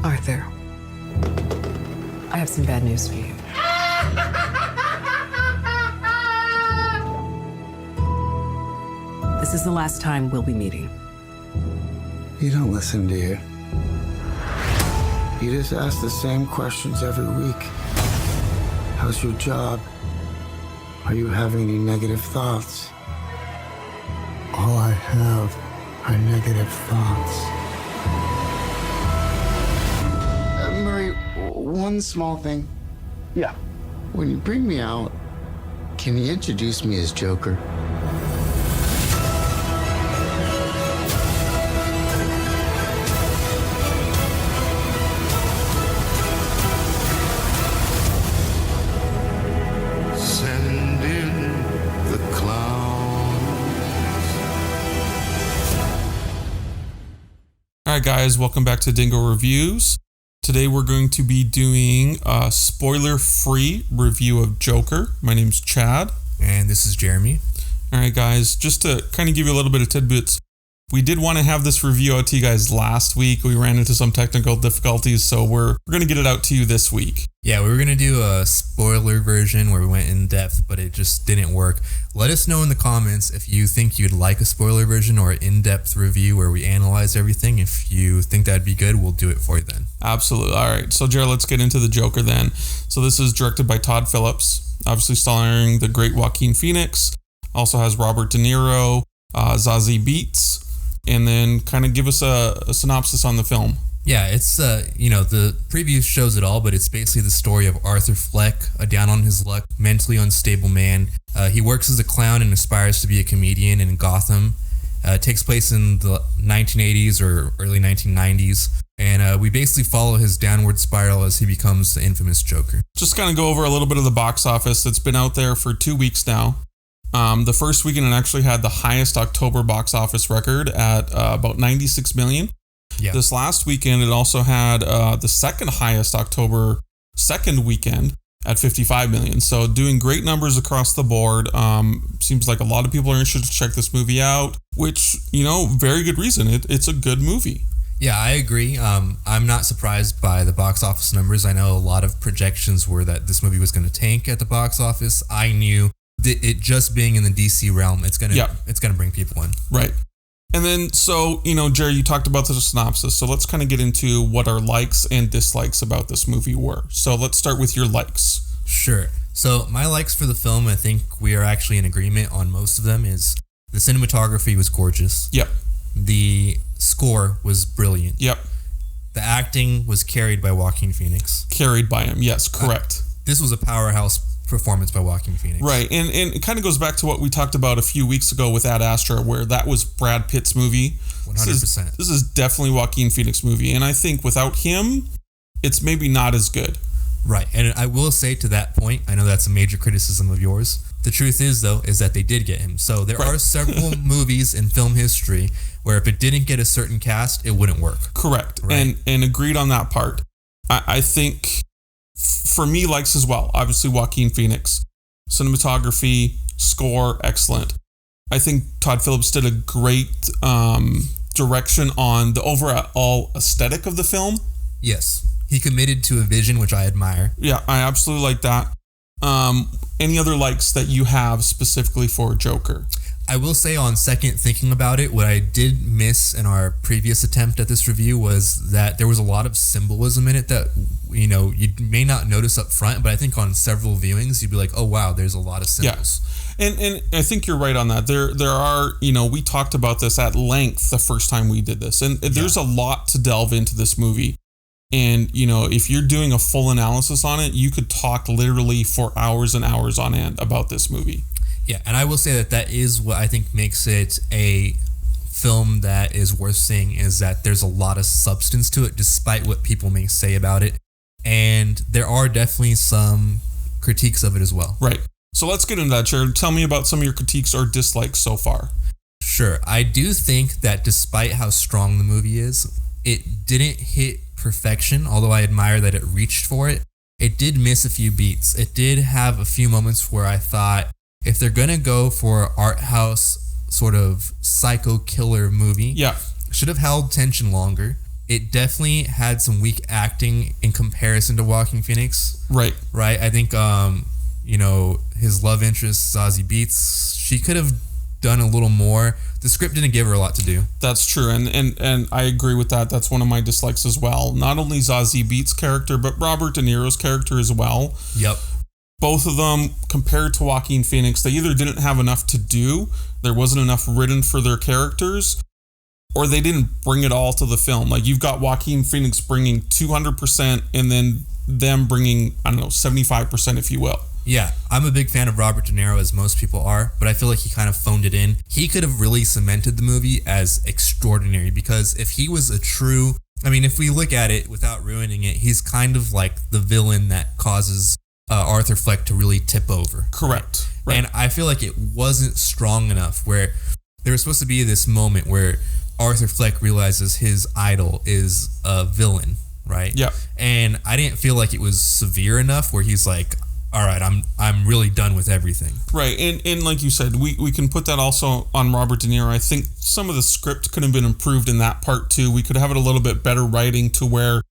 Arthur, I have some bad news for you. This is the last time we'll be meeting. You don't listen, do you? You just ask the same questions every week. How's your job? Are you having any negative thoughts? All I have are negative thoughts. Murray, one small thing. Yeah. When you bring me out, can you introduce me as Joker? Send in the clowns. All right, guys, welcome back to Dingo Reviews. Today we're going to be doing a spoiler-free review of Joker. My name's Chad. And this is Jeremy. All right, guys, just to kind of give you a little bit of tidbits, we did want to have this review out to you guys last week. We ran into some technical difficulties, so we're going to get it out to you this week. Yeah, we were going to do a spoiler version where we went in depth, but it just didn't work. Let us know in the comments if you think you'd like a spoiler version or an in-depth review where we analyze everything. If you think that'd be good, we'll do it for you then. Absolutely. All right, so Jared, let's get into the Joker then. So this is directed by Todd Philips, obviously starring the great Joaquin Phoenix. Also has Robert De Niro, Zazie Beetz, and then kind of give us a synopsis on the film. Yeah, it's, the preview shows it all, but it's basically the story of Arthur Fleck, a down on his luck, mentally unstable man. He works as a clown and aspires to be a comedian in Gotham. It takes place in the 1980s or early 1990s. And we basically follow his downward spiral as he becomes the infamous Joker. Just kind of go over a little bit of the box office. It's been out there for 2 weeks now. The first weekend, it actually had the highest October box office record at about 96 million. Yeah. This last weekend, it also had the second highest October second weekend at 55 million. So doing great numbers across the board. Seems like a lot of people are interested to check this movie out, which, very good reason. It's a good movie. Yeah, I agree. I'm not surprised by the box office numbers. I know a lot of projections were that this movie was going to tank at the box office. I knew that it just being in the DC realm, it's gonna bring people in. Right. And then, so, Jerry, you talked about the synopsis. So let's kind of get into what our likes and dislikes about this movie were. So let's start with your likes. Sure. So my likes for the film, I think we are actually in agreement on most of them, is the cinematography was gorgeous. Yep. The score was brilliant. Yep. The acting was carried by Joaquin Phoenix. Carried by him. Yes, correct. This was a powerhouse performance by Joaquin Phoenix. Right. And it kind of goes back to what we talked about a few weeks ago with Ad Astra, where that was Brad Pitt's movie. 100%. This is definitely Joaquin Phoenix movie. And I think without him, it's maybe not as good. Right. And I will say to that point, I know that's a major criticism of yours. The truth is, though, is that they did get him. So there are several movies in film history where if it didn't get a certain cast, it wouldn't work. Correct. Right. And agreed on that part. I think for me, likes as well. Obviously, Joaquin Phoenix. Cinematography, score, excellent. I think Todd Phillips did a great direction on the overall aesthetic of the film. Yes. He committed to a vision, which I admire. Yeah, I absolutely like that. Any other likes that you have specifically for Joker? I will say on second thinking about it, what I did miss in our previous attempt at this review was that there was a lot of symbolism in it that, you may not notice up front, but I think on several viewings, you'd be like, oh, wow, there's a lot of symbols. Yeah. And I think you're right on that. There are, we talked about this at length the first time we did this, and there's a lot to delve into this movie. And, if you're doing a full analysis on it, you could talk literally for hours and hours on end about this movie. Yeah, and I will say that is what I think makes it a film that is worth seeing, is that there's a lot of substance to it, despite what people may say about it. And there are definitely some critiques of it as well. Right. So let's get into that, Jared. Tell me about some of your critiques or dislikes so far. Sure. I do think that despite how strong the movie is, it didn't hit perfection, although I admire that it reached for it. It did miss a few beats. It did have a few moments where I thought, if they're going to go for art house sort of psycho killer movie, should have held tension longer. it definitely had some weak acting in comparison to Joaquin Phoenix. Right. Right. I think, his love interest, Zazie Beetz, she could have done a little more. The script didn't give her a lot to do. That's true. And I agree with that. That's one of my dislikes as well. Not only Zazie Beetz' character, but Robert De Niro's character as well. Yep. Both of them, compared to Joaquin Phoenix, they either didn't have enough to do, there wasn't enough written for their characters, or they didn't bring it all to the film. Like, you've got Joaquin Phoenix bringing 200% and then them bringing, 75%, if you will. Yeah, I'm a big fan of Robert De Niro, as most people are, but I feel like he kind of phoned it in. He could have really cemented the movie as extraordinary, because if he was if we look at it without ruining it, he's kind of like the villain that causes Arthur Fleck to really tip over. Correct. Right. And I feel like it wasn't strong enough, where there was supposed to be this moment where Arthur Fleck realizes his idol is a villain, right? Yeah. And I didn't feel like it was severe enough where he's like, all right, I'm really done with everything. Right. And like you said, we can put that also on Robert De Niro. I think some of the script could have been improved in that part too. We could have it a little bit better writing to where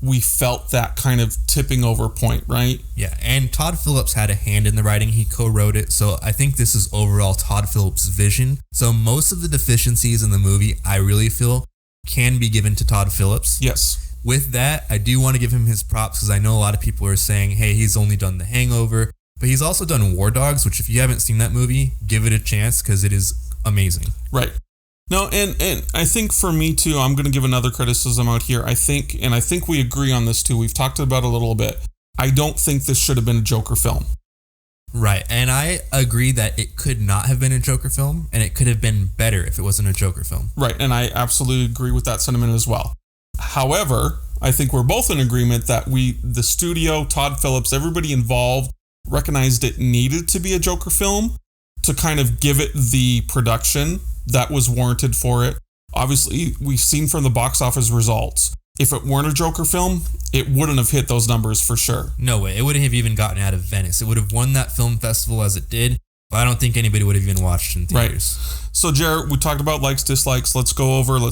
we felt that kind of tipping over point, right? Yeah, and Todd Phillips had a hand in the writing. He co-wrote it, so I think this is overall Todd Phillips' vision. So most of the deficiencies in the movie, I really feel, can be given to Todd Phillips. Yes. With that, I do want to give him his props, because I know a lot of people are saying, hey, he's only done The Hangover, but he's also done War Dogs, which if you haven't seen that movie, give it a chance, because it is amazing. Right. No, and I think for me too, I'm going to give another criticism out here. I think we agree on this too. We've talked about it a little bit. I don't think this should have been a Joker film. Right, and I agree that it could not have been a Joker film, and it could have been better if it wasn't a Joker film. Right, and I absolutely agree with that sentiment as well. However, I think we're both in agreement that the studio, Todd Phillips, everybody involved recognized it needed to be a Joker film to kind of give it the production that was warranted for it. Obviously, we've seen from the box office results, if it weren't a Joker film, it wouldn't have hit those numbers for sure. No way. It wouldn't have even gotten out of Venice. It would have won that film festival as it did, but I don't think anybody would have even watched in theaters. Right. So, Jared, we talked about likes, dislikes. Let's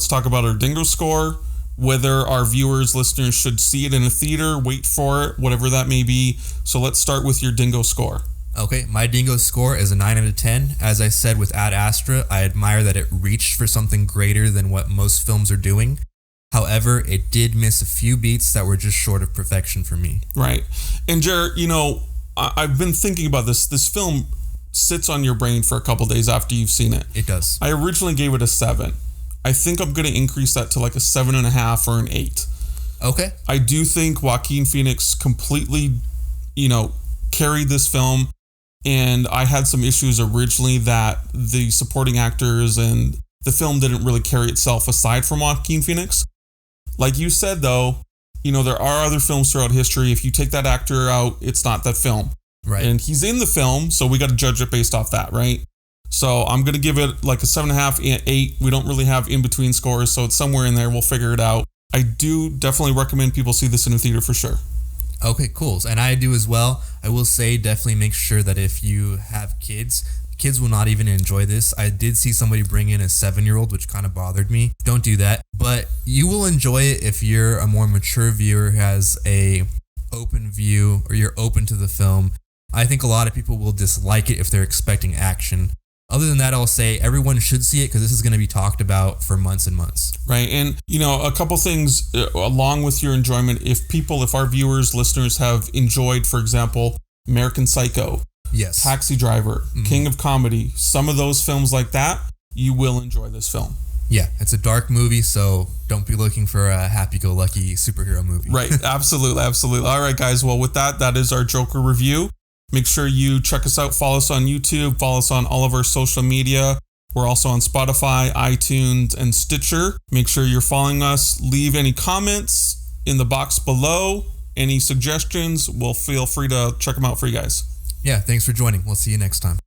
talk about our Dingo score, whether our viewers, listeners should see it in a theater, wait for it, whatever that may be. So let's start with your Dingo score. Okay, my Dingo score is a 9 out of 10. As I said with Ad Astra, I admire that it reached for something greater than what most films are doing. However, it did miss a few beats that were just short of perfection for me. Right. And Jared, I've been thinking about this. This film sits on your brain for a couple days after you've seen it. It does. I originally gave it a 7. I think I'm going to increase that to like a 7.5 or an 8. Okay. I do think Joaquin Phoenix completely, carried this film. And I had some issues originally that the supporting actors and the film didn't really carry itself aside from Joaquin Phoenix. Like you said, though, there are other films throughout history. If you take that actor out, it's not that film. Right. And he's in the film, so we got to judge it based off that, right? So I'm going to give it like a 7.5, 8. We don't really have in-between scores, so it's somewhere in there. We'll figure it out. I do definitely recommend people see this in a theater for sure. Okay, cool. And I do as well. I will say definitely make sure that if you have kids will not even enjoy this. I did see somebody bring in a 7-year-old, which kind of bothered me. Don't do that. But you will enjoy it if you're a more mature viewer who has a open view or you're open to the film. I think a lot of people will dislike it if they're expecting action. Other than that, I'll say everyone should see it because this is going to be talked about for months and months. Right. And, a couple things along with your enjoyment, if our viewers, listeners have enjoyed, for example, American Psycho, yes, Taxi Driver, King of Comedy, some of those films like that, you will enjoy this film. Yeah, it's a dark movie, so don't be looking for a happy-go-lucky superhero movie. Right. Absolutely. Absolutely. All right, guys. Well, with that is our Joker review. Make sure you check us out. Follow us on YouTube. Follow us on all of our social media. We're also on Spotify, iTunes, and Stitcher. Make sure you're following us. Leave any comments in the box below. Any suggestions, we'll feel free to check them out for you guys. Yeah, thanks for joining. We'll see you next time.